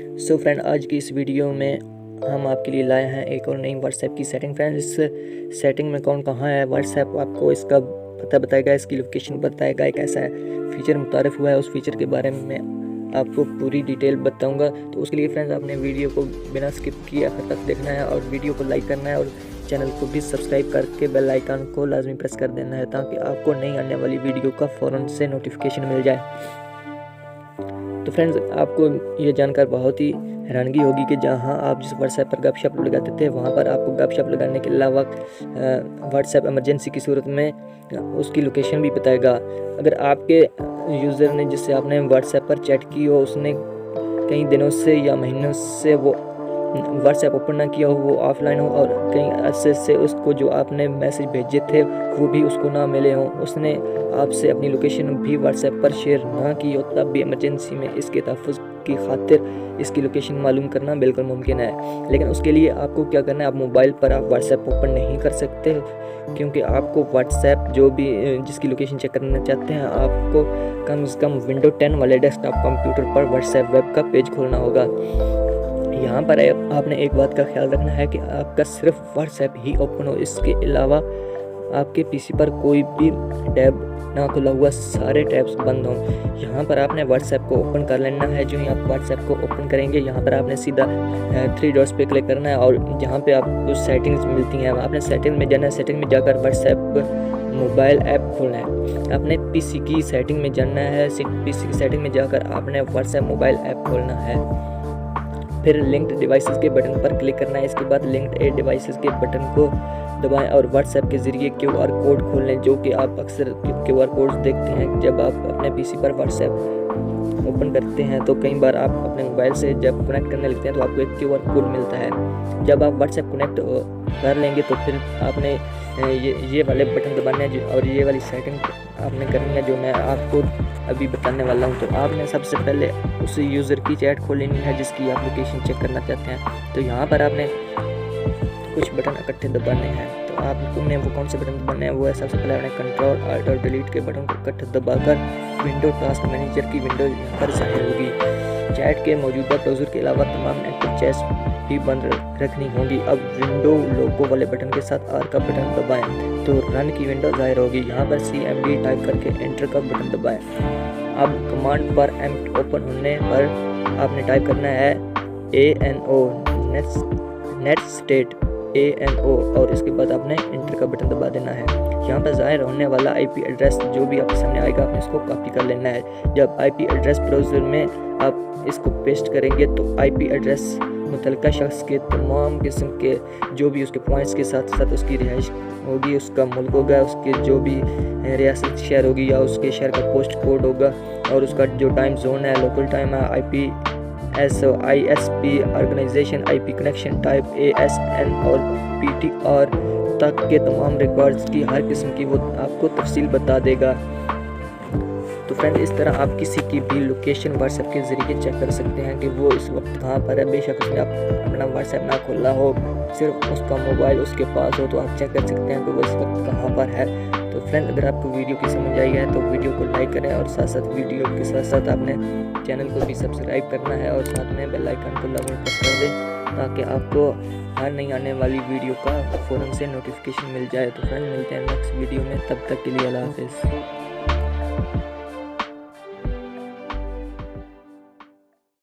So friend, आज की इस वीडियो में हम आपके लिए लाए हैं एक और नई व्हाट्सएप की सेटिंग। फ्रेंड, इस सेटिंग में कौन कहाँ है, व्हाट्सएप आपको इसका पता बताएगा, इसकी लोकेशन बताएगा, एक ऐसा फीचर मुतारिफ हुआ है, उस फीचर के बारे में आपको पूरी डिटेल बताऊंगा। तो उसके लिए फ्रेंड्स आपने वीडियो को बिना स्किप किए आखिर तक देखना है और वीडियो को लाइक करना है और चैनल को भी सब्सक्राइब करके बेल आइकन को लाजमी प्रेस कर देना है ताकि आपको नई आने वाली वीडियो का फ़ौरन से नोटिफिकेशन मिल जाए। तो फ्रेंड्स, आपको ये जानकर बहुत ही हैरानगी होगी कि जहां आप जिस व्हाट्सएप पर गपशप लगाते थे वहां पर आपको गपशप लगाने के अलावा व्हाट्सएप इमरजेंसी की सूरत में उसकी लोकेशन भी बताएगा। अगर आपके यूज़र ने जिससे आपने व्हाट्सएप पर चैट की हो उसने कई दिनों से या महीनों से वो व्हाट्सएप ओपन ना किया हो, वो ऑफलाइन हो और कहीं अरसे से उसको जो आपने मैसेज भेजे थे वो भी उसको ना मिले हों, उसने आपसे अपनी लोकेशन भी व्हाट्सएप पर शेयर ना की हो, तब भी इमरजेंसी में इसके तहफ़्फ़ुज़ की खातिर इसकी लोकेशन मालूम करना बिल्कुल मुमकिन है। लेकिन उसके लिए आपको क्या करना है, आप मोबाइल पर आप व्हाट्सएप ओपन नहीं कर सकते क्योंकि आपको व्हाट्सएप जो भी जिसकी लोकेशन चेक करना चाहते हैं आपको कम से कम विंडो 10 वाले डेस्कटॉप कंप्यूटर पर व्हाट्सएप वेब का पेज खोलना होगा। यहाँ पर आपने एक बात का ख्याल रखना है कि आपका सिर्फ व्हाट्सएप ही ओपन हो, इसके अलावा आपके पीसी पर कोई भी टैब ना खुला हुआ, सारे टैब्स बंद हों। यहाँ पर आपने व्हाट्सएप को ओपन कर लेना है। जो ही आप व्हाट्सएप को ओपन करेंगे यहाँ पर आपने सीधा 3 डॉट्स पे क्लिक करना है और जहाँ पे आपको सेटिंग्स मिलती हैं आपने सेटिंग में जाना है। सेटिंग में जाकर व्हाट्सएप मोबाइल ऐप खोलना है। आपने पीसी की सेटिंग में जाना है। पीसी की सेटिंग में जाकर आपने व्हाट्सएप मोबाइल ऐप खोलना है। फिर लिंक्ड डिवाइसेस के बटन पर क्लिक करना है। इसके बाद लिंक्ड डिवाइसेस के बटन को दबाएं और व्हाट्सएप के ज़रिए QR कोड खोल लें, जो कि आप अक्सर QR कोड्स देखते हैं जब आप अपने पीसी पर व्हाट्सएप ओपन करते हैं। तो कई बार आप अपने मोबाइल से जब कनेक्ट करने लगते हैं तो आपको एक QR कोड मिलता है। जब आप व्हाट्सएप कनेक्ट कर लेंगे तो फिर आपने ये वाले बटन दबाने हैं और ये वाली सेटिंग आपने करनी है जो मैं आपको अभी बताने वाला हूँ। तो आपने सबसे पहले उस यूज़र की चैट खोल लेनी है जिसकी आप लोकेशन चेक करना चाहते हैं। तो यहाँ पर आपने कुछ बटन इकट्ठे दबाने हैं। तो आपने वो कौन से बटन दबाने हैं, वो है सबसे पहले आपने कंट्रोल Alt और डिलीट के बटन को इकट्ठे दबाकर विंडो टास्क मैनेजर की विंडो यहाँ पर जाहिर होगी। चैट के मौजूदा ब्राउज़र के अलावा तमाम नेटवर्क चैट्स भी बंद रखनी होगी। अब विंडो लोगो वाले बटन के साथ R का बटन दबाएं तो रन की विंडो जाहिर होगी। यहाँ पर CMD टाइप करके एंटर का बटन दबाएं। अब कमांड पर एम्प्ट ओपन होने पर आपने टाइप करना है ANO नेट स्टेट ANO और इसके बाद आपने इंटर का बटन दबा देना है। यहाँ पर ज़ाहिर होने वाला IP एड्रेस जो भी आपके सामने आएगा आपने इसको कॉपी कर लेना है। जब IP एड्रेस ब्राउज़र में आप इसको पेस्ट करेंगे तो IP एड्रेस मुतल्लिका शख्स के तमाम किस्म के जो भी उसके पॉइंट्स के साथ साथ उसकी रिहाइश होगी, उसका मुल्क होगा, उसके जो भी रियासत शहर होगी या उसके शहर का पोस्ट कोड होगा और उसका जो टाइम जोन है, लोकल टाइम है, ISP organisation, IP connection type ASN और PTR तक के तमाम रिकॉर्ड्स की हर किस्म की वो आपको तफसील बता देगा। तो फ्रेंड, इस तरह आप किसी की भी लोकेशन व्हाट्सएप के ज़रिए चेक कर सकते हैं कि वो इस वक्त कहाँ पर है। बेशक उसने अपना व्हाट्सएप ना खोला हो, सिर्फ उसका मोबाइल उसके पास हो, तो आप चेक कर सकते हैं कि वो इस वक्त कहाँ पर है। तो फ्रेंड, अगर आपको वीडियो की समझ आई है तो वीडियो को लाइक करें और साथ साथ वीडियो के साथ साथ आपने चैनल को भी सब्सक्राइब करना है और साथ में बेल आइकन को लाजमी प्रेस कर दें ताकि आपको हर नई आने वाली वीडियो का फ़ौरन से नोटिफिकेशन मिल जाए। तो फ्रेंड, मिलते हैं नेक्स्ट वीडियो में, तब तक के लिए अल्लाह हाफ़िज़।